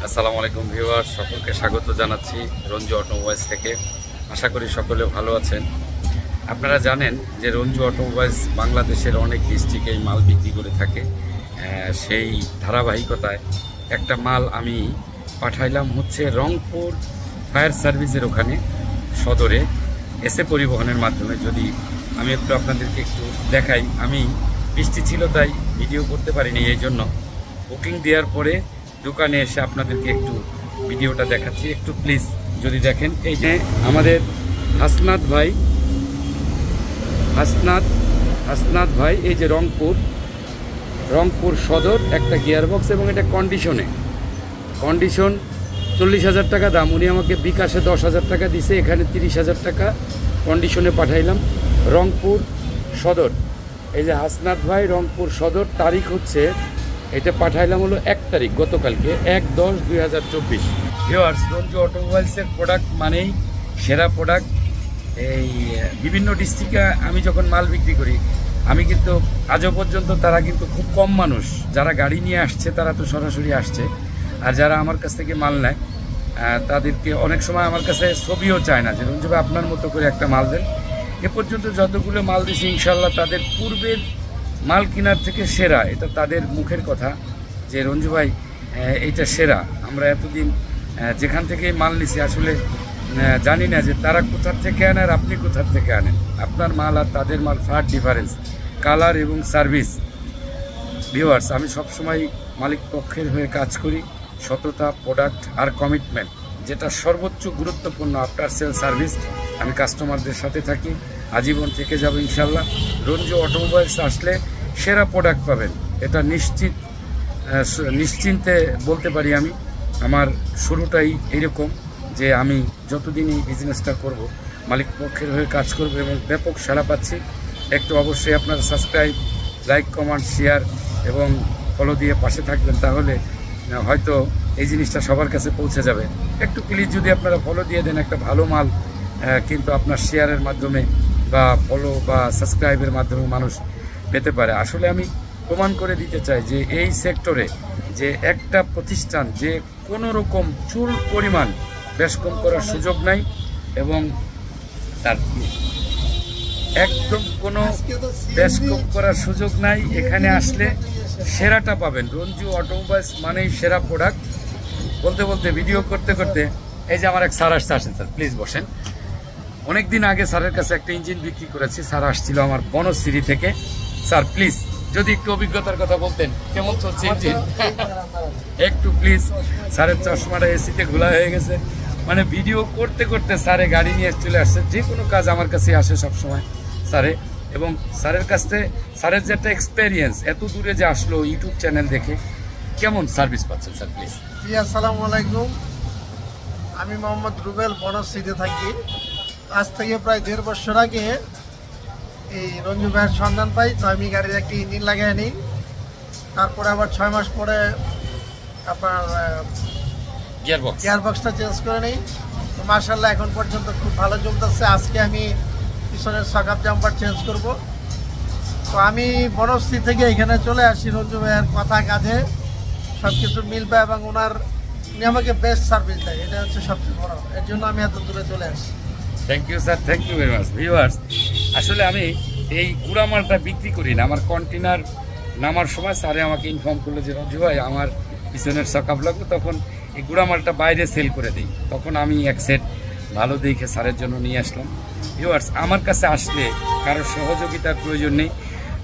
আসসালামু আলাইকুম ভিউয়ার্স, সকলকে স্বাগত জানাচ্ছি রঞ্জু অটোমোবাইলস থেকে। আশা করি সকলে ভালো আছেন। আপনারা জানেন যে রঞ্জু অটোমোবাইলস বাংলাদেশের অনেক ডিস্ট্রিক্টে মাল বিক্রি করে থাকে। সেই ধারাবাহিকতায় একটা মাল আমি পাঠাইলাম হচ্ছে রংপুর ফায়ার সার্ভিসের ওখানে সদরে এসে পরিবহনের মাধ্যমে। যদি আমি আপনাদেরকে একটু দেখাই, আমি বৃষ্টি ছিল তাই ভিডিও করতে পারিনি, এই জন্য বুকিং দেওয়ার পরে দোকানে এসে আপনাদেরকে একটু ভিডিওটা দেখাচ্ছি। একটু প্লিজ যদি দেখেন, এই যে আমাদের হাসনাত ভাই এই যে রংপুর সদর একটা গিয়ারবক্স, এবং এটা কন্ডিশন 40,000 টাকা দাম। উনি আমাকে বিকাশে 10,000 টাকা দিছে, এখানে 30,000 টাকা কন্ডিশনে পাঠাইলাম রংপুর সদর। এই যে হাসনাত ভাই রংপুর সদর, তারিখ হচ্ছে এটা পাঠাইলাম হলো 1 তারিখ, গতকালকে 1/10/2024। ভিউয়ার্স, রঞ্জু অটোমোবাইলসের প্রোডাক্ট মানেই সেরা প্রোডাক্ট। এই বিভিন্ন ডিস্ট্রিক্টে আমি যখন মাল বিক্রি করি, আমি কিন্তু আজও পর্যন্ত তারা কিন্তু খুব কম মানুষ যারা গাড়ি নিয়ে আসছে, তারা তো সরাসরি আসছে। আর যারা আমার কাছ থেকে মাল নেয় তাদেরকে অনেক সময় আমার কাছে ছবিও চায় না যে রঞ্জু ভাই আপনার মতো করে একটা মাল দেন। এ পর্যন্ত যতগুলো মাল দিছি ইনশাল্লাহ তাদের পূর্বের মাল কেনার থেকে সেরা। এটা তাদের মুখের কথা যে রঞ্জু ভাই এইটা সেরা। আমরা এতদিন যেখান থেকে মাল নিছি আসলে জানি না যে তারা কোথার থেকে আনে আর আপনি কোথার থেকে আনেন। আপনার মাল আর তাদের মাল ফার ডিফারেন্স, কালার এবং সার্ভিস। ভিউয়ার্স, আমি সবসময় মালিক পক্ষের হয়ে কাজ করি। সততা, প্রোডাক্ট আর কমিটমেন্ট, যেটা সর্বোচ্চ গুরুত্বপূর্ণ আফটার সেল সার্ভিস। আমি কাস্টমারদের সাথে থাকি, আজীবন থেকে যাব ইনশাল্লাহ। রঞ্জু অটোমোবাইলস আসলে সেরা প্রোডাক্ট পাবেন, এটা নিশ্চিন্তে বলতে পারি। আমি আমার শুরুটাই এইরকম যে আমি যতদিন এই বিজনেসটা করব, মালিক পক্ষের হয়ে কাজ করব এবং ব্যাপক সাড়া পাচ্ছি। একটু অবশ্যই আপনারা সাবস্ক্রাইব, লাইক, কমেন্ট, শেয়ার এবং ফলো দিয়ে পাশে থাকবেন, তাহলে হয়তো এই জিনিসটা সবার কাছে পৌঁছে যাবে। একটু প্লিজ যদি আপনারা ফলো দিয়ে দেন, একটা ভালো মাল কিন্তু আপনার শেয়ারের মাধ্যমে বা ফলো বা সাবস্ক্রাইবের মাধ্যমে মানুষ পেতে পারে। আসলে আমি প্রমাণ করে দিতে চাই যে এই সেক্টরে যে একটা প্রতিষ্ঠান যে কোনো রকম চুল পরিমাণ বেশ কম করার সুযোগ নাই, এবং তার একদম কোনো বেশ কম করার সুযোগ নাই। এখানে আসলে সেরাটা পাবেন। রঞ্জু অটোমোবাইলস মানেই সেরা প্রোডাক্ট। বলতে বলতে ভিডিও করতে করতে এই যে আমার এক স্যার আসছে, আসেন স্যার প্লিজ বসেন। অনেক দিন আগে স্যারের কাছে একটা ইঞ্জিন বিক্রি করেছি, স্যার আসছিল আমার বনশ্রী থেকে। স্যার প্লিজ যদি একটু অভিজ্ঞতার কথা বলতেন, কেমন চলছে ইঞ্জিন একটু প্লিজ। স্যারের চশমাটা এসিতে ঘোলা হয়ে গেছে, মানে ভিডিও করতে করতে স্যারে গাড়ি নিয়ে চলে আসছে। যে কোনো কাজ আমার কাছে আসে সবসময় স্যারে, এবং স্যারের কাছে স্যারের যে একটা এক্সপেরিয়েন্স, এত দূরে যে আসলো ইউটিউব চ্যানেল দেখে, কেমন সার্ভিস পাচ্ছেন স্যার প্লিজ? জি, আসসালামু আলাইকুম। আমি মোহাম্মদ রুবেল, বনশ্রীতে থাকি। আজ থেকে প্রায় 1.5 বছর আগে এই রঞ্জু ভাইয়ের সন্ধান পাই, তো আমি গাড়ির একটি ইঞ্জিন লাগাই নিই। তারপরে আবার 6 মাস পরে আপনার গিয়ারবক্সটা চেঞ্জ করে নিই। তো মার্শাল্লাহ এখন পর্যন্ত খুব ভালো চলতেছে। আজকে আমি পিছনের সকাপ জাম্পার চেঞ্জ করব। তো আমি বনশ্রী থেকে এখানে চলে আসি, রঞ্জু ভাইয়ের কথা কাজে সব কিছু মিলবে এবং উনি আমাকে বেস্ট সার্ভিস দেয়, এটা হচ্ছে সবচেয়ে বড়। এর জন্য আমি এত দূরে চলে আসি। Thank you sir, thank you very much. Viewers, আসলে আমি এই গুঁড়া মালটা বিক্রি করি না। আমার কন্টেনার নামার সময় স্যারে আমাকে ইনফর্ম করলো যে রঞ্জু ভাই আমার পিছনের সকাপ লাগবে, তখন এই গুঁড়া মালটা বাইরে সেল করে দিই। তখন আমি এক সেট ভালো দেখে স্যারের জন্য নিয়ে আসলাম। ভিউয়ার্স, আমার কাছে আসলে কারোর সহযোগিতার প্রয়োজন নেই,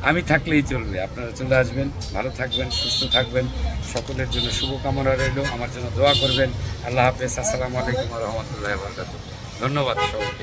আমি থাকলেই চলবে। আপনারা চলে আসবেন, ভালো থাকবেন, সুস্থ থাকবেন। সকলের জন্য শুভকামনা রইল, আমার জন্য দোয়া করবেন। আল্লাহ হাফেজ। আসসালামু আলাইকুম ওয়া রাহমাতুল্লাহি ওয়া বারাকাতুহু। ধন্যবাদ সবাইকে।